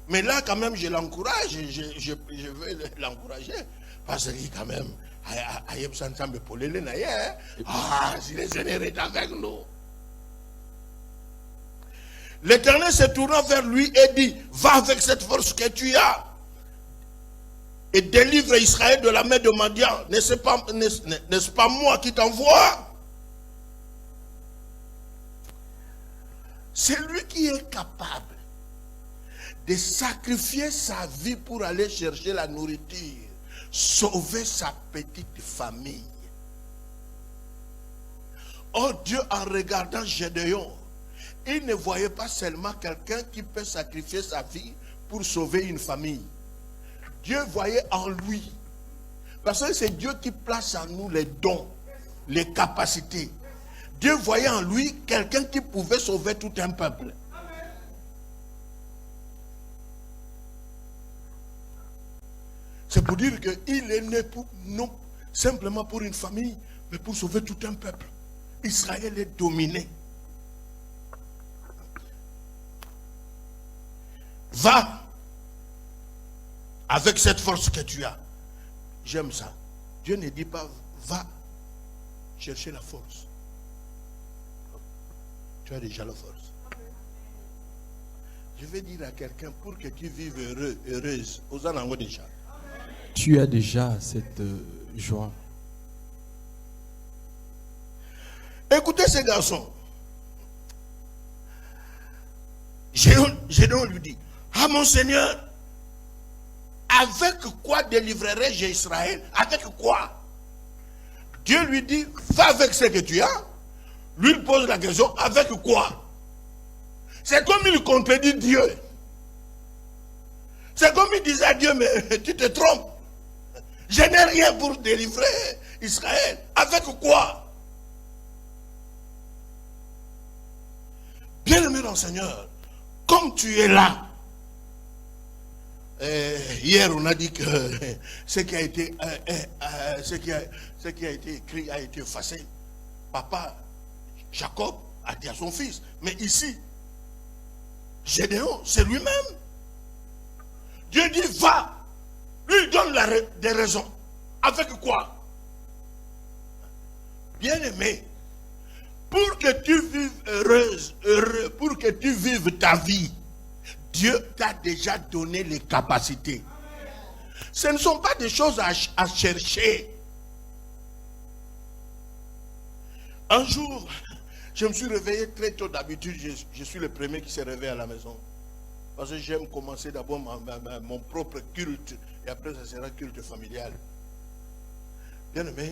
Mais là, quand même, je l'encourage. Je veux l'encourager. Parce que quand même, si le Seigneur est avec nous. L'Éternel se tourna vers lui et dit, va avec cette force que tu as et délivre Israël de la main de Madian. N'est-ce pas moi qui t'envoie? C'est lui qui est capable de sacrifier sa vie pour aller chercher la nourriture, sauver sa petite famille. Oh Dieu, en regardant Gédéon, il ne voyait pas seulement quelqu'un qui peut sacrifier sa vie pour sauver une famille. Dieu voyait en lui. Parce que c'est Dieu qui place en nous les dons, les capacités. Dieu voyait en lui quelqu'un qui pouvait sauver tout un peuple. C'est pour dire qu'il est né non simplement pour une famille, mais pour sauver tout un peuple. Israël est dominé. Va avec cette force que tu as. J'aime ça. Dieu ne dit pas va chercher la force. Tu as déjà la force. Je vais dire à quelqu'un, pour que tu vives heureux, heureuse, aux en déjà. Tu as déjà cette joie. Écoutez ces garçons. Gédéon lui dit, ah mon Seigneur, avec quoi délivrerai-je Israël? Avec quoi? Dieu lui dit, va avec ce que tu as. Lui il pose la question, avec quoi? C'est comme il contredit Dieu. C'est comme il disait à Dieu, mais tu te trompes. Je n'ai rien pour délivrer Israël. Avec quoi? Bien-aimé dans le Seigneur, comme tu es là, hier on a dit que ce qui a été écrit a été effacé. Papa Jacob a dit à son fils, mais ici, Gédéon, c'est lui-même. Dieu dit va. Lui il donne des raisons. Avec quoi? Bien-aimé, pour que tu vives heureux, pour que tu vives ta vie, Dieu t'a déjà donné les capacités. Ce ne sont pas des choses à chercher. Un jour, je me suis réveillé très tôt. D'habitude, je suis le premier qui s'est réveillé à la maison. Parce que j'aime commencer d'abord mon propre culte. Et après, ça sera culte familial. Bien aimé,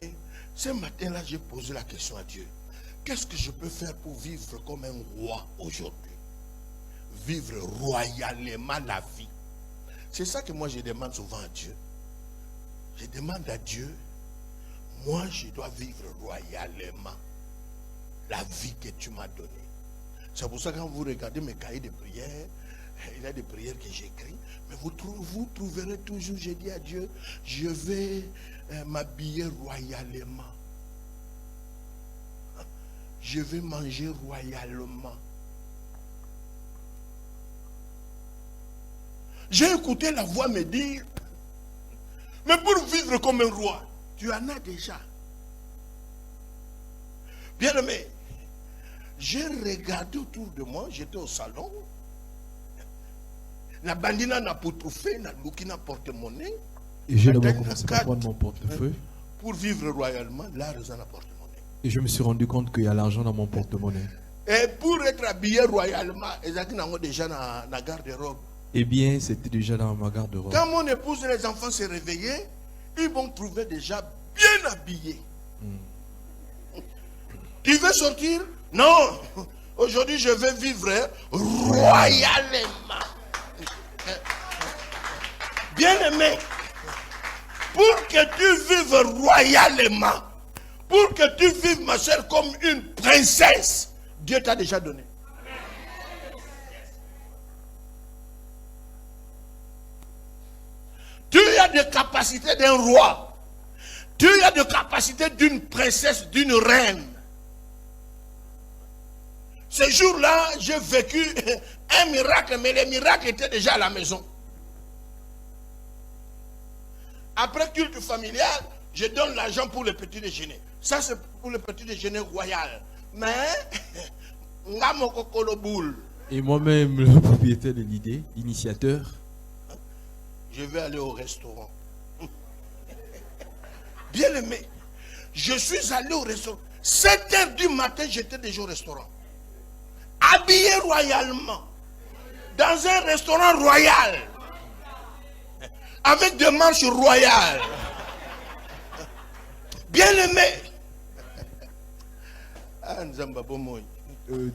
ce matin-là, j'ai posé la question à Dieu. Qu'est-ce que je peux faire pour vivre comme un roi aujourd'hui? Vivre royalement la vie. C'est ça que moi je demande souvent à Dieu. Je demande à Dieu, moi je dois vivre royalement la vie que tu m'as donnée. C'est pour ça que quand vous regardez mes cahiers de prière, il y a des prières que j'écris, mais vous trouverez toujours, j'ai dit à Dieu, je vais m'habiller royalement. Je vais manger royalement. J'ai écouté la voix me dire, mais pour vivre comme un roi, tu en as déjà. Bien aimé, j'ai regardé autour de moi, j'étais au salon. La bandina n'a pas tout fait, n'a n'a porte-monnaie. Et j'ai d'abord commencé par prendre mon portefeuille. Pour vivre royalement, là, raison n'a porte-monnaie. Et je me suis rendu compte qu'il y a l'argent dans mon porte-monnaie. Et pour être habillé royalement, ils ont déjà dans la garde-robe. Eh bien, c'était déjà dans ma garde-robe. Quand mon épouse et les enfants se réveillaient, ils vont trouver déjà bien habillés. Tu veux sortir? Non. Aujourd'hui, je vais vivre royalement. Bien-aimé, pour que tu vives royalement, pour que tu vives, ma soeur, comme une princesse, Dieu t'a déjà donné. Tu as des capacités d'un roi. Tu as des capacités d'une princesse, d'une reine. Ce jour-là, j'ai vécu un miracle, mais les miracles étaient déjà à la maison. Après culte familial, je donne l'argent pour le petit déjeuner. Ça, c'est pour le petit déjeuner royal. Mais, Et moi-même, le propriétaire de l'idée, l'initiateur, je vais aller au restaurant. Bien aimé, je suis allé au restaurant. 7h du matin, j'étais déjà au restaurant. Habillé royalement. Dans un restaurant royal. Avec des marches royales. Bien aimé.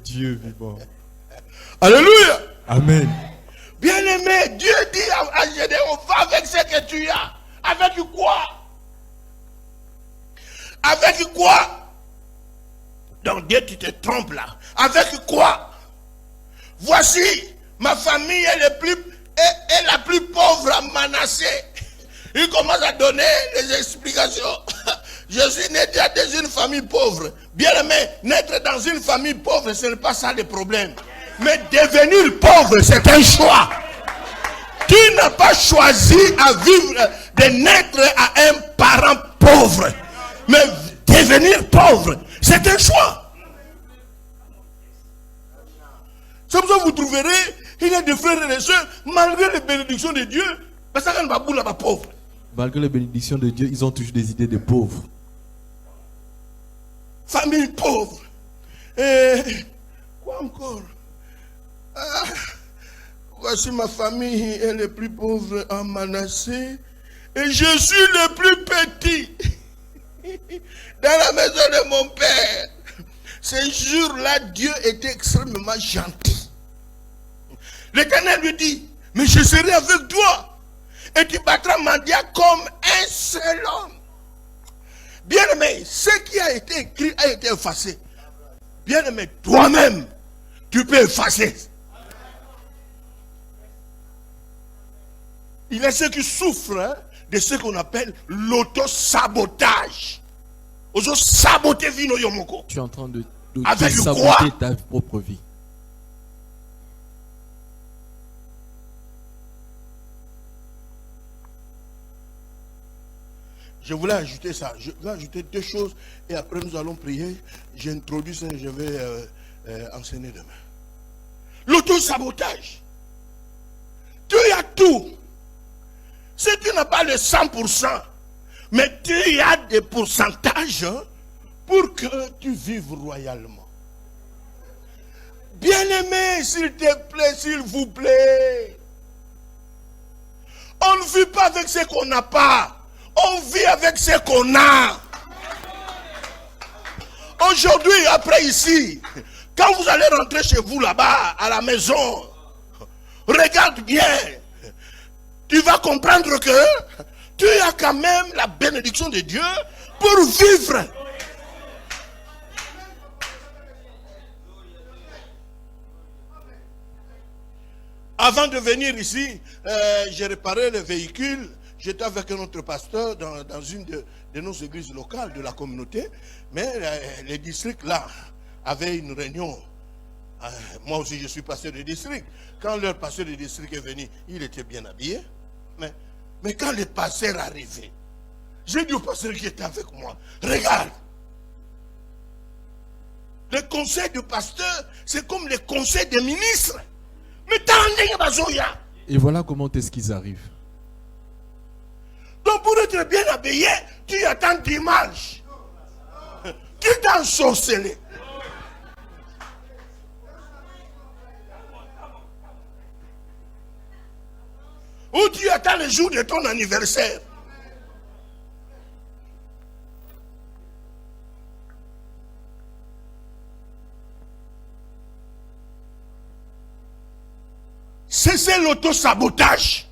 Dieu vivant. Alléluia. Amen. Bien aimé, Dieu dit à Gédéon, va avec ce que tu as. Avec quoi? Avec quoi? Donc Dieu, tu te trompes là. Avec quoi? Voici, ma famille est la plus pauvre à Manassé. Il commence à donner des explications. Je suis né dans une famille pauvre. Bien aimé, naître dans une famille pauvre, ce n'est pas ça le problème. Mais devenir pauvre, c'est un choix. Tu n'as pas choisi de naître à un parent pauvre. Mais devenir pauvre, c'est un choix. C'est pour ça que vous trouverez, il y a des frères et des sœurs, malgré les bénédictions de Dieu, parce qu'on va bouler là-bas pauvre. Malgré les bénédictions de Dieu, ils ont toujours des idées de pauvres. Famille pauvre. Et quoi encore? Voici ma famille est le plus pauvre en Manassé. Et je suis le plus petit dans la maison de mon père. Ce jour-là, Dieu était extrêmement gentil. L'Éternel lui dit, mais je serai avec toi. Et tu battras Mandia comme un seul homme. Bien aimé, ce qui a été écrit a été effacé. Bien aimé, toi-même, tu peux effacer. Il y a ceux qui souffrent de ce qu'on appelle l'auto-sabotage. Tu es en train de avec saboter ta propre vie. Je voulais ajouter ça. Je vais ajouter deux choses et après nous allons prier. J'introduis ça et je vais enseigner demain. L'auto-sabotage. Tu as tout. Si tu n'as pas le 100%, mais tu as des pourcentages pour que tu vives royalement. Bien-aimé, s'il te plaît, s'il vous plaît. On ne vit pas avec ce qu'on n'a pas. On vit avec ce qu'on a. Aujourd'hui, après ici, quand vous allez rentrer chez vous là-bas, à la maison, regarde bien. Tu vas comprendre que tu as quand même la bénédiction de Dieu pour vivre. Avant de venir ici, j'ai réparé le véhicule. J'étais avec un autre pasteur dans une de nos églises locales de la communauté. Mais les districts là avaient une réunion. Moi aussi je suis pasteur de district. Quand leur pasteur de district est venu, il était bien habillé. Mais quand le pasteur arrivait, j'ai dit au pasteur qui était avec moi, regarde. Le conseil du pasteur, c'est comme le conseil des ministres. Mais et voilà comment est-ce qu'ils arrivent. Donc pour être bien habillé, tu attends dimanche. Tu t'en sorcelé. Ou tu attends le jour de ton anniversaire. C'est l'auto-sabotage.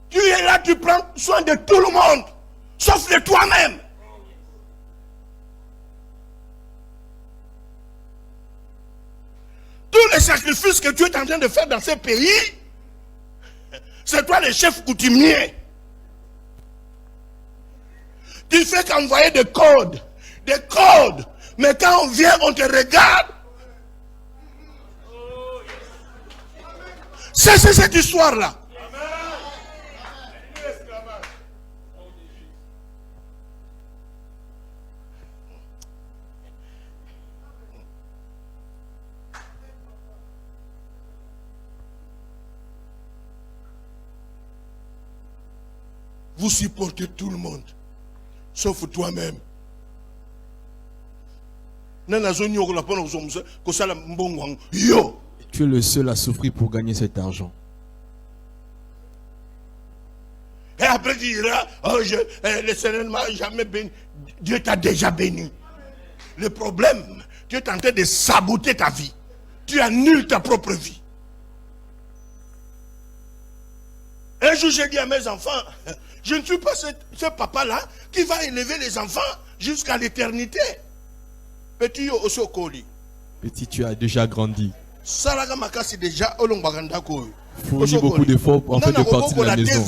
Tu es là, tu prends soin de tout le monde, sauf de toi-même. Tous les sacrifices que tu es en train de faire dans ce pays, c'est toi le chef coutumier. Tu fais qu'envoyer des codes, Mais quand on vient, on te regarde. C'est cette histoire-là. Vous supportez tout le monde, sauf toi-même. Tu es le seul à souffrir pour gagner cet argent. Et après tu diras, oh, le Seigneur ne m'a jamais béni. Dieu t'a déjà béni. Le problème, tu es en train de saboter ta vie. Tu annules ta propre vie. Un jour, j'ai dit à mes enfants, je ne suis pas ce papa-là qui va élever les enfants jusqu'à l'éternité. Petit, tu as déjà grandi. Déjà, fournis beaucoup d'efforts en fait de partir de la maison.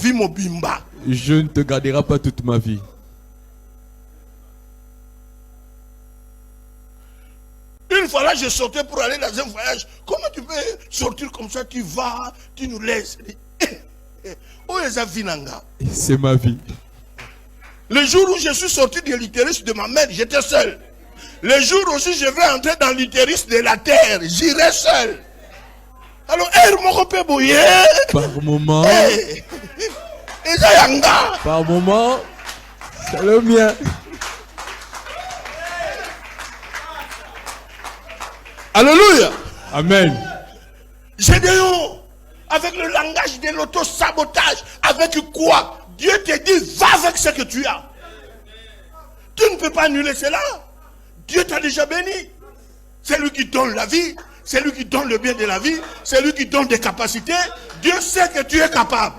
Je ne te garderai pas toute ma vie. Une fois là, je sortais pour aller dans un voyage. Comment tu peux sortir comme ça? Tu vas, tu nous laisses. C'est ma vie. Le jour où je suis sorti de l'utérus de ma mère, j'étais seul. Le jour aussi je vais entrer dans l'utérus de la terre, j'irai seul. Alors, par moment, par moment, c'est le mien. Alléluia. Amen. Gédéon, avec le langage de l'auto-sabotage, avec quoi? Dieu te dit, va avec ce que tu as. Tu ne peux pas annuler cela. Dieu t'a déjà béni. C'est lui qui donne la vie. C'est lui qui donne le bien de la vie. C'est lui qui donne des capacités. Dieu sait que tu es capable.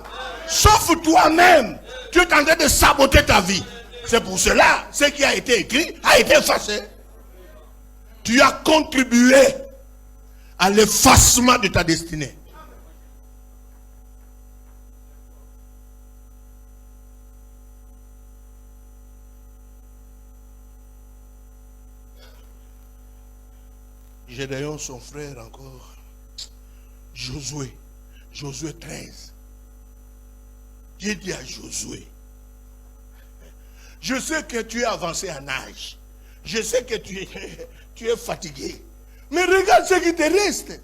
Sauf toi-même. Tu es en train de saboter ta vie. C'est pour cela, ce qui a été écrit a été effacé. Tu as contribué à l'effacement de ta destinée. Gédéon, son frère encore, Josué 13. Dieu dit à Josué, je sais que tu es avancé en âge, je sais que tu es fatigué, mais regarde ce qui te reste.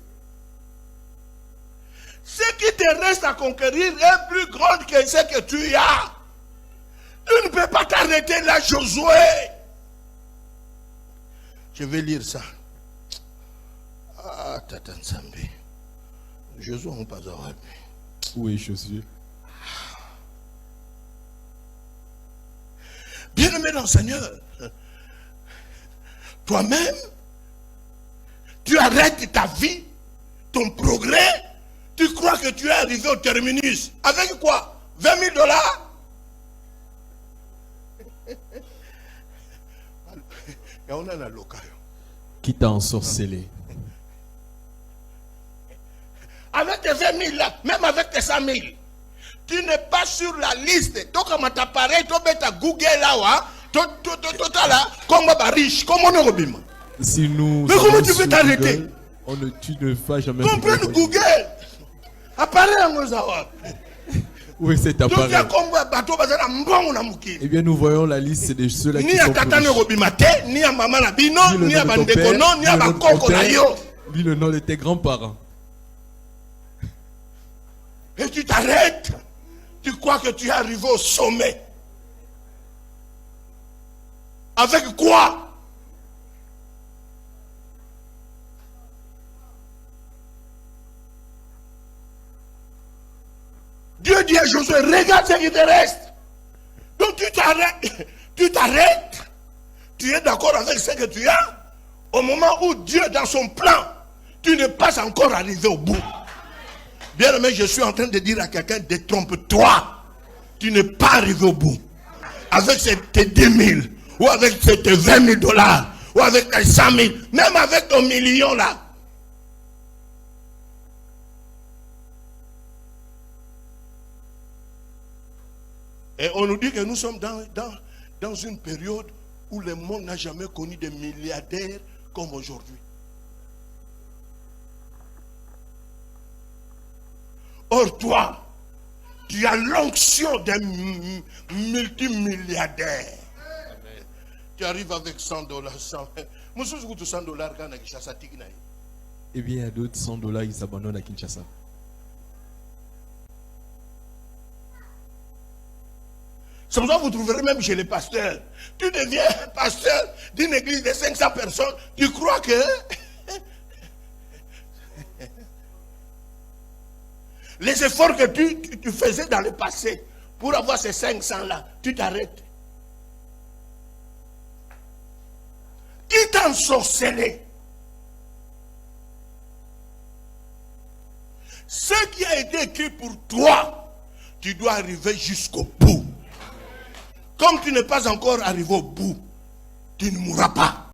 Ce qui te reste à conquérir est plus grand que ce que tu as. Tu ne peux pas t'arrêter là, Josué. Je vais lire ça. Ah, Tata Nzambe. Josué, on passe à où est Josué? Bien-aimé dans le Seigneur, toi-même, tu arrêtes ta vie, ton progrès, tu crois que tu es arrivé au terminus. Avec quoi? 20 000 dollars? Qui t'a ensorcelé? Avec tes 20 000 là, même avec tes 100 000, tu n'es pas sur la liste. Donc, comme tu appareil, tu as Google là, comme riche, comme on est riche. Si nous. Mais comment tu peux t'arrêter? Tu ne vas jamais. Comprends Google. Appareil en Mozawa. Où est cet appareil? Eh bien, nous voyons la liste de ceux-là qui sont riches. Ni à maman Nabino, ni à Bandekono, ni à Bakoko Nayo. Dis le nom de tes grands-parents. Et tu t'arrêtes. Tu crois que tu es arrivé au sommet. Avec quoi? Dieu dit à Josué, regarde ce qui te reste. Donc tu t'arrêtes. Tu t'arrêtes. Tu es d'accord avec ce que tu as. Au moment où Dieu, dans son plan, tu n'es pas encore arrivé au bout. Bien aimé, je suis en train de dire à quelqu'un, détrompe-toi. Tu n'es pas arrivé au bout. Avec tes 10 000, ou avec tes 20 000 dollars, ou avec tes 100 000, même avec ton million là. Et on nous dit que nous sommes dans une période où le monde n'a jamais connu des milliardaires comme aujourd'hui. Or toi, tu as l'onction d'un multimilliardaire. Amen. Tu arrives avec $100, 100. Eh bien, il y a d'autres $100, ils s'abandonnent à Kinshasa. C'est pour ça que vous trouverez même chez les pasteurs. Tu deviens pasteur d'une église de 500 personnes, tu crois que les efforts que tu faisais dans le passé pour avoir ces 500 là, tu t'arrêtes. Qui t'a ensorcelé? Ce qui a été écrit pour toi, tu dois arriver jusqu'au bout. Comme tu n'es pas encore arrivé au bout, tu ne mourras pas.